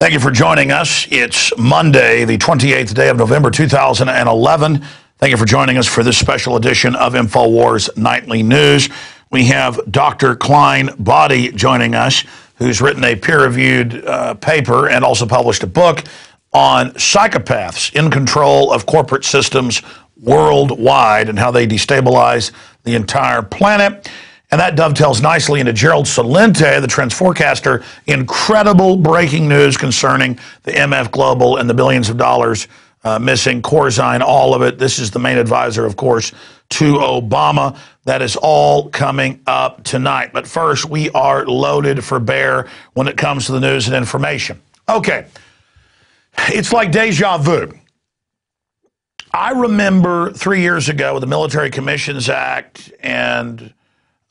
Thank you for joining us. It's Monday, the 28th day of November, 2011. Thank you for joining us for this special edition of INFOWARS Nightly News. We have Dr. Klein Boddy joining us, who's written a peer-reviewed paper and also published a book on psychopaths in control of corporate systems worldwide and how they destabilize the entire planet. And that dovetails nicely into Gerald Celente, the Trends Forecaster. Incredible breaking news concerning the MF Global and the billions of dollars missing, Corzine, all of it. This is the main advisor, of course, to Obama. That is all coming up tonight. But first, we are loaded for bear when it comes to the news and information. Okay, it's like deja vu. I remember 3 years ago with the Military Commissions Act and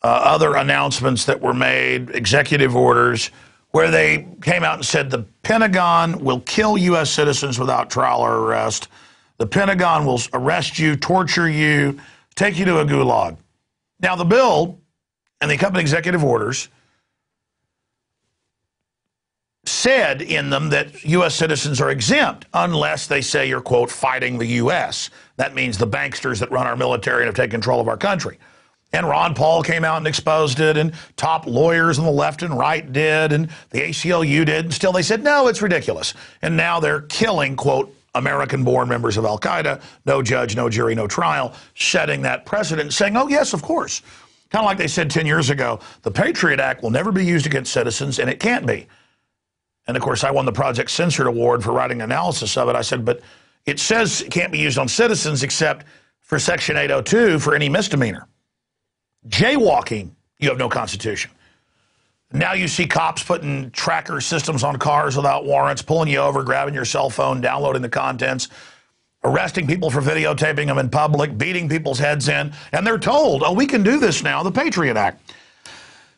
other announcements that were made, executive orders, where they came out and said the Pentagon will kill U.S. citizens without trial or arrest. The Pentagon will arrest you, torture you, take you to a gulag. Now, the bill and the accompanying executive orders said in them that U.S. citizens are exempt unless they say you're, quote, fighting the U.S. That means the banksters that run our military and have taken control of our country. And Ron Paul came out and exposed it, and top lawyers on the left and right did, and the ACLU did, and still they said, no, it's ridiculous. And now they're killing, quote, American-born members of al-Qaeda, no judge, no jury, no trial, setting that precedent, saying, oh, yes, of course. Kind of like they said 10 years ago, the Patriot Act will never be used against citizens, and it can't be. And, of course, I won the Project Censored Award for writing analysis of it. I said, but it says it can't be used on citizens except for Section 802 for any misdemeanor. Jaywalking, you have no constitution. Now you see cops putting tracker systems on cars without warrants, pulling you over, grabbing your cell phone, downloading the contents, arresting people for videotaping them in public, beating people's heads in, and they're told, oh, we can do this now, the Patriot Act.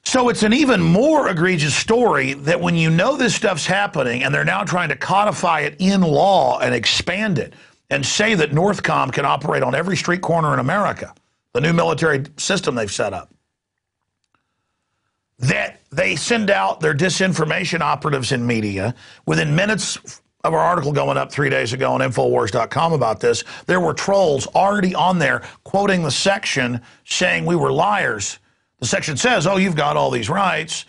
So it's an even more egregious story that when you know this stuff's happening and they're now trying to codify it in law and expand it and say that Northcom can operate on every street corner in America, the new military system they've set up, that they send out their disinformation operatives in media. Within minutes of our article going up 3 days ago on Infowars.com about this, there were trolls already on there quoting the section saying we were liars. The section says, oh, you've got all these rights,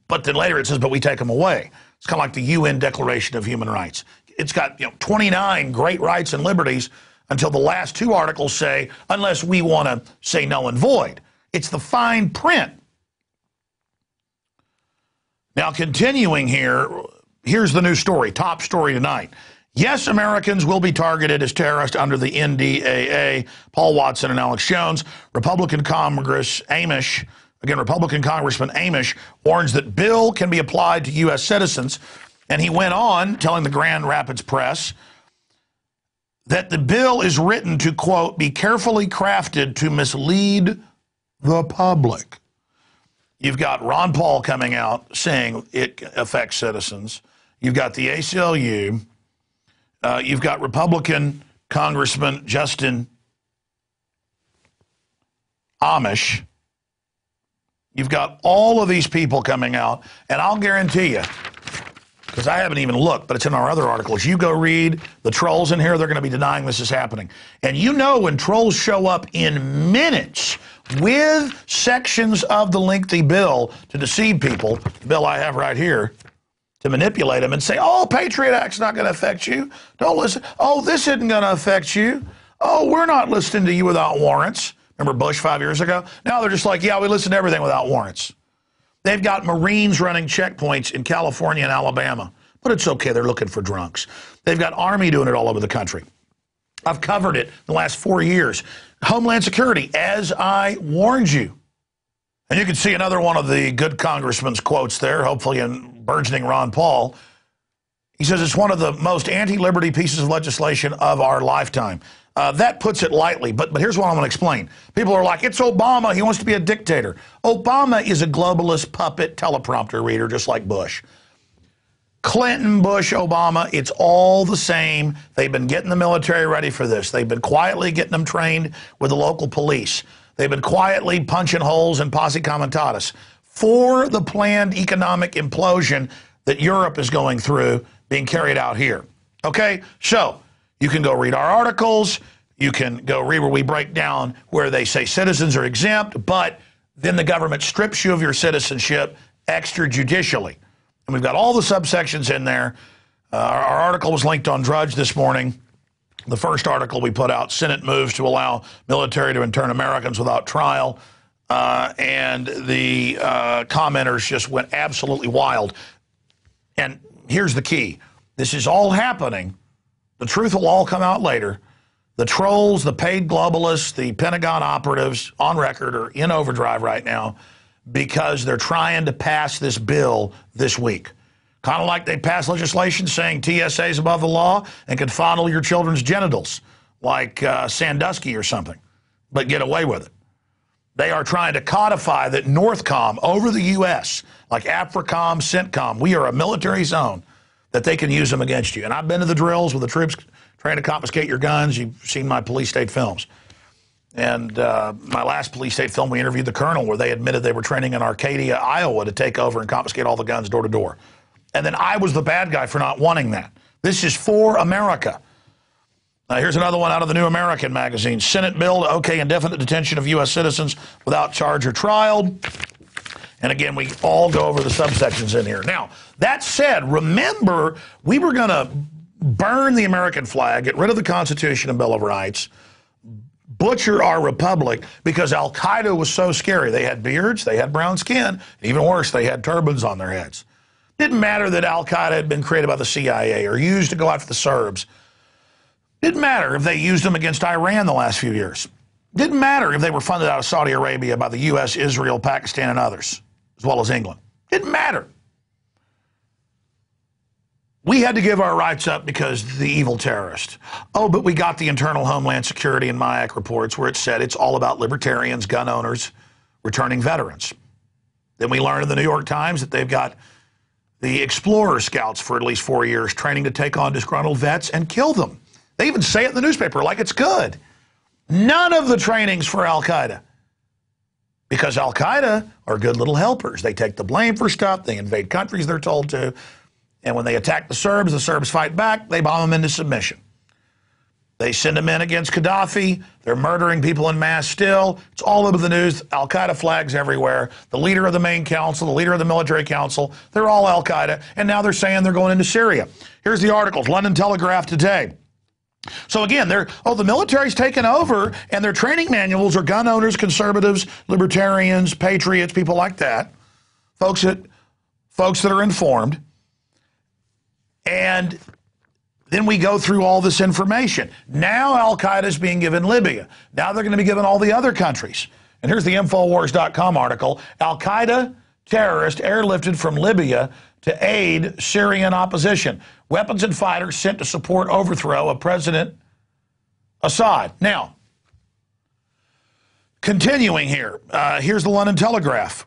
but then later it says, but we take them away. It's kind of like the UN Declaration of Human Rights. It's got 29 great rights and liberties until the last two articles say, unless we want to say null and void. It's the fine print. Now, continuing here, here's the new story, top story tonight. Yes, Americans will be targeted as terrorists under the NDAA. Paul Watson and Alex Jones. Republican Congressman Amish warns that bill can be applied to U.S. citizens. And he went on telling the Grand Rapids Press that the bill is written to, quote, be carefully crafted to mislead the public. You've got Ron Paul coming out saying it affects citizens. You've got the ACLU. You've got Republican Congressman Justin Amish. You've got all of these people coming out, and I'll guarantee you, because I haven't even looked, but it's in our other articles. You go read the trolls in here, they're going to be denying this is happening. And you know when trolls show up in minutes with sections of the lengthy bill to deceive people, the bill I have right here, to manipulate them and say, oh, Patriot Act's not going to affect you. Don't listen. Oh, this isn't going to affect you. Oh, we're not listening to you without warrants. Remember Bush 5 years ago? Now they're just like, yeah, we listen to everything without warrants. They've got Marines running checkpoints in California and Alabama, but it's okay. They're looking for drunks. They've got Army doing it all over the country. I've covered it the last 4 years. Homeland Security, as I warned you. And you can see another one of the good congressman's quotes there, hopefully in burgeoning Ron Paul. He says it's one of the most anti-liberty pieces of legislation of our lifetime. That puts it lightly, but here's what I'm going to explain. People are like, it's Obama, he wants to be a dictator. Obama is a globalist puppet teleprompter reader, just like Bush. Clinton, Bush, Obama, it's all the same. They've been getting the military ready for this. They've been quietly getting them trained with the local police. They've been quietly punching holes in posse comitatus for the planned economic implosion that Europe is going through being carried out here. Okay, so you can go read our articles. You can go read where we break down where they say citizens are exempt, but then the government strips you of your citizenship extrajudicially. And we've got all the subsections in there. Our article was linked on Drudge this morning. The first article we put out, Senate moves to allow military to intern Americans without trial. And the commenters just went absolutely wild. And here's the key. This is all happening. The truth will all come out later. The trolls, the paid globalists, the Pentagon operatives on record are in overdrive right now because they're trying to pass this bill this week. Kind of like they passed legislation saying TSA is above the law and can fondle your children's genitals like Sandusky or something, but get away with it. They are trying to codify that Northcom over the U.S., like AFRICOM, CENTCOM, we are a military zone, that they can use them against you. And I've been to the drills with the troops trying to confiscate your guns. You've seen my police state films. And my last police state film, we interviewed the colonel where they admitted they were training in Arcadia, Iowa to take over and confiscate all the guns door to door. And then I was the bad guy for not wanting that. This is for America. Here's another one out of the New American magazine. Senate bill to okay indefinite detention of U.S. citizens without charge or trial. And again, we all go over the subsections in here. Now, that said, remember, we were going to burn the American flag, get rid of the Constitution and Bill of Rights, butcher our republic because Al-Qaeda was so scary. They had beards, they had brown skin, even worse, they had turbans on their heads. Didn't matter that Al-Qaeda had been created by the CIA or used to go after the Serbs. Didn't matter if they used them against Iran the last few years. Didn't matter if they were funded out of Saudi Arabia by the U.S., Israel, Pakistan, and others, as well as England. Didn't matter. We had to give our rights up because the evil terrorist. Oh, but we got the Internal Homeland Security and MIAC reports where it said it's all about libertarians, gun owners, returning veterans. Then we learned in the New York Times that they've got the Explorer Scouts for at least 4 years training to take on disgruntled vets and kill them. They even say it in the newspaper like it's good. None of the training's for Al-Qaeda. Because Al-Qaeda are good little helpers. They take the blame for stuff. They invade countries they're told to. And when they attack the Serbs fight back. They bomb them into submission. They send them in against Gaddafi. They're murdering people in mass still. It's all over the news. Al-Qaeda flags everywhere. The leader of the main council, the leader of the military council, they're all Al-Qaeda. And now they're saying they're going into Syria. Here's the articles. London Telegraph today. So again, the military's taken over, and their training manuals are gun owners, conservatives, libertarians, patriots, people like that, folks that are informed. And then we go through all this information. Now Al-Qaeda is being given Libya. Now they're going to be given all the other countries. And here's the INFOWARS.com article. Al-Qaeda terrorist airlifted from Libya to aid Syrian opposition. Weapons and fighters sent to support overthrow of President Assad. Now, continuing here, here's the London Telegraph.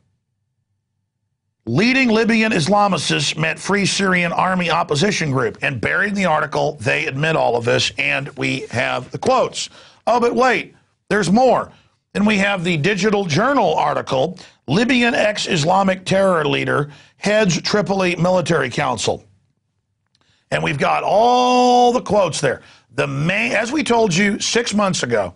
Leading Libyan Islamicists met Free Syrian Army opposition group. And buried in the article, they admit all of this, and we have the quotes. Oh, but wait, there's more. Then we have the Digital Journal article, Libyan ex-Islamic terror leader heads Tripoli Military Council. And we've got all the quotes there. As we told you 6 months ago,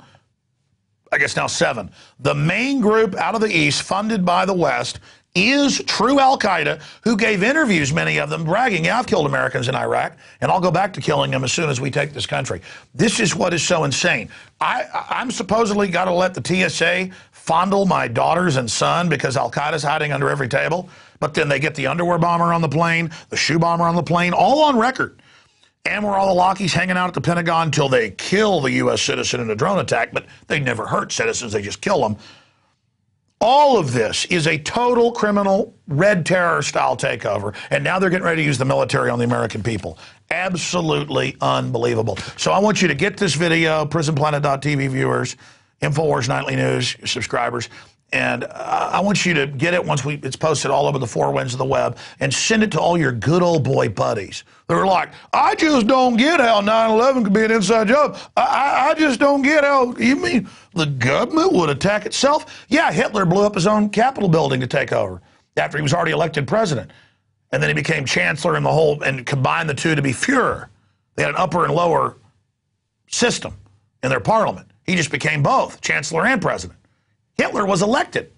I guess now 7, the main group out of the East funded by the West is true Al-Qaeda, who gave interviews, many of them, bragging, yeah, I've killed Americans in Iraq, and I'll go back to killing them as soon as we take this country. This is what is so insane. I'm supposedly got to let the TSA fondle my daughters and son because Al-Qaeda's hiding under every table, but then they get the underwear bomber on the plane, the shoe bomber on the plane, all on record. And we're all the lockies hanging out at the Pentagon until they kill the U.S. citizen in a drone attack, but they never hurt citizens, they just kill them. All of this is a total criminal red terror style takeover, and now they're getting ready to use the military on the American people. Absolutely unbelievable. So I want you to get this video, PrisonPlanet.tv viewers, INFOWARS Nightly News subscribers, and I want you to get it once it's posted all over the four winds of the web, and send it to all your good old boy buddies. They're like, I just don't get how 9/11 could be an inside job. I just don't get how, you mean the government would attack itself? Yeah, Hitler blew up his own Capitol building to take over after he was already elected president. and then he became chancellor in the whole, and combined the two to be Führer. They had an upper and lower system in their parliament. He just became both, chancellor and president. Hitler was elected,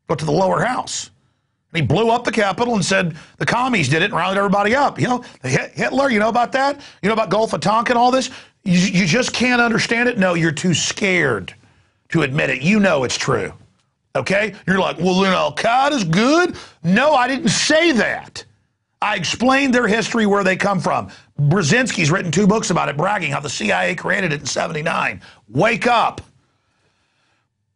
go to the lower house. And he blew up the Capitol and said the commies did it and rallied everybody up. You know, Hitler, you know about that? You know about Gulf of Tonkin, all this? You just can't understand it? No, you're too scared to admit it. You know it's true. Okay? You're like, well, then Al-Qaeda's good? No, I didn't say that. I explained their history, where they come from. Brzezinski's written 2 books about it, bragging how the CIA created it in '79. Wake up.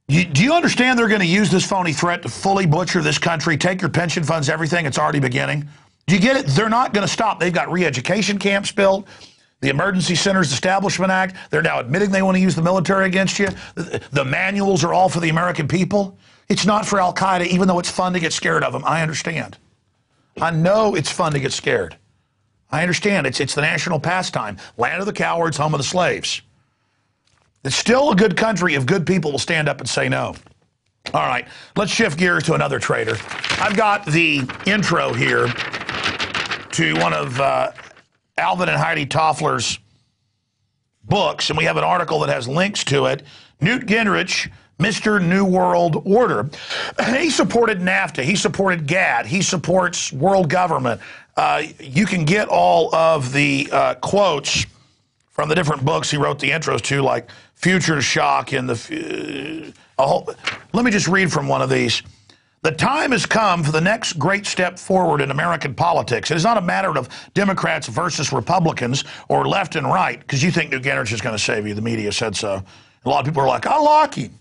Do you understand they're going to use this phony threat to fully butcher this country, take your pension funds, everything? It's already beginning. Do you get it? They're not going to stop. They've got re-education camps built. The Emergency Centers Establishment Act, they're now admitting they want to use the military against you. The manuals are all for the American people. It's not for Al-Qaeda, even though it's fun to get scared of them. I understand. I know it's fun to get scared. I understand. It's the national pastime. Land of the cowards, home of the slaves. It's still a good country if good people will stand up and say no. All right, let's shift gears to another traitor. I've got the intro here to one of Alvin and Heidi Toffler's books, and we have an article that has links to it. Newt Gingrich, Mr. New World Order. He supported NAFTA. He supported GATT. He supports world government. You can get all of the quotes from the different books he wrote the intros to, like Future Shock and let me just read from one of these. The time has come for the next great step forward in American politics. It is not a matter of Democrats versus Republicans or left and right, because you think Newt Gingrich is going to save you. The media said so. A lot of people are like, I like him.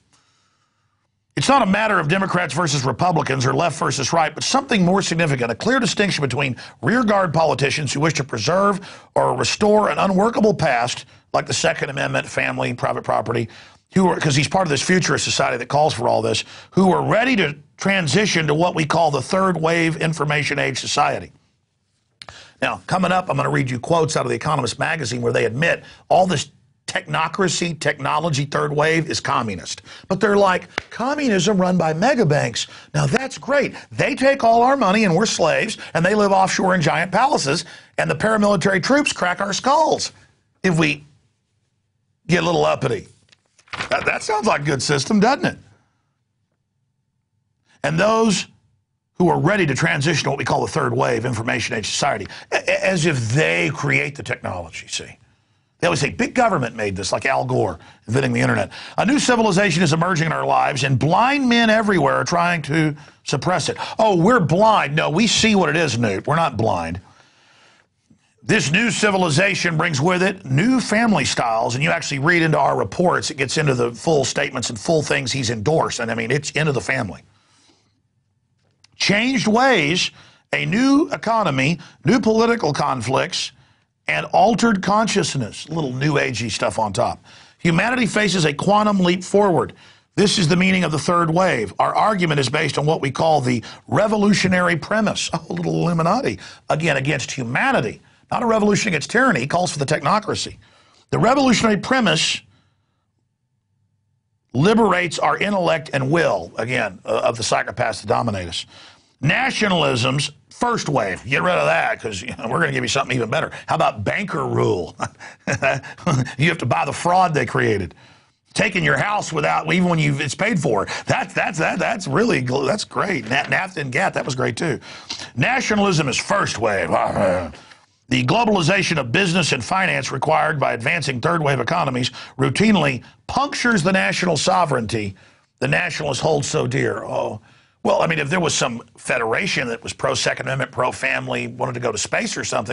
It's not a matter of Democrats versus Republicans or left versus right, but something more significant, a clear distinction between rearguard politicians who wish to preserve or restore an unworkable past, like the Second Amendment, family, private property, because he's part of this futurist society that calls for all this, who are ready to transition to what we call the third wave information age society. Now, coming up, I'm going to read you quotes out of The Economist magazine where they admit all this technocracy, technology, third wave is communist. But they're like, communism run by megabanks. Now that's great. They take all our money and we're slaves, and they live offshore in giant palaces, and the paramilitary troops crack our skulls if we get a little uppity. That sounds like a good system, doesn't it? And those who are ready to transition to what we call the third wave information age society, as if they create the technology, see? They always say, big government made this, like Al Gore inventing the internet. A new civilization is emerging in our lives, and blind men everywhere are trying to suppress it. Oh, we're blind. No, we see what it is, Newt. We're not blind. This new civilization brings with it new family styles, and you actually read into our reports, it gets into the full statements and full things he's endorsed, and I mean, it's into the family. Changed ways, a new economy, new political conflicts, and altered consciousness, a little new agey stuff on top. Humanity faces a quantum leap forward. This is the meaning of the third wave. Our argument is based on what we call the revolutionary premise. Oh, a little Illuminati. Again, against humanity. Not a revolution against tyranny. He calls for the technocracy. The revolutionary premise liberates our intellect and will, again, of the psychopaths that dominate us. Nationalism's first wave. Get rid of that, because we're going to give you something even better. How about banker rule? You have to buy the fraud they created. Taking your house without, even when it's paid for. That's great. NAFTA and GATT, that was great too. Nationalism is first wave. The globalization of business and finance required by advancing third wave economies routinely punctures the national sovereignty the nationalists hold so dear. Oh, well, I mean, if there was some federation that was pro-Second Amendment, pro-family, wanted to go to space or something,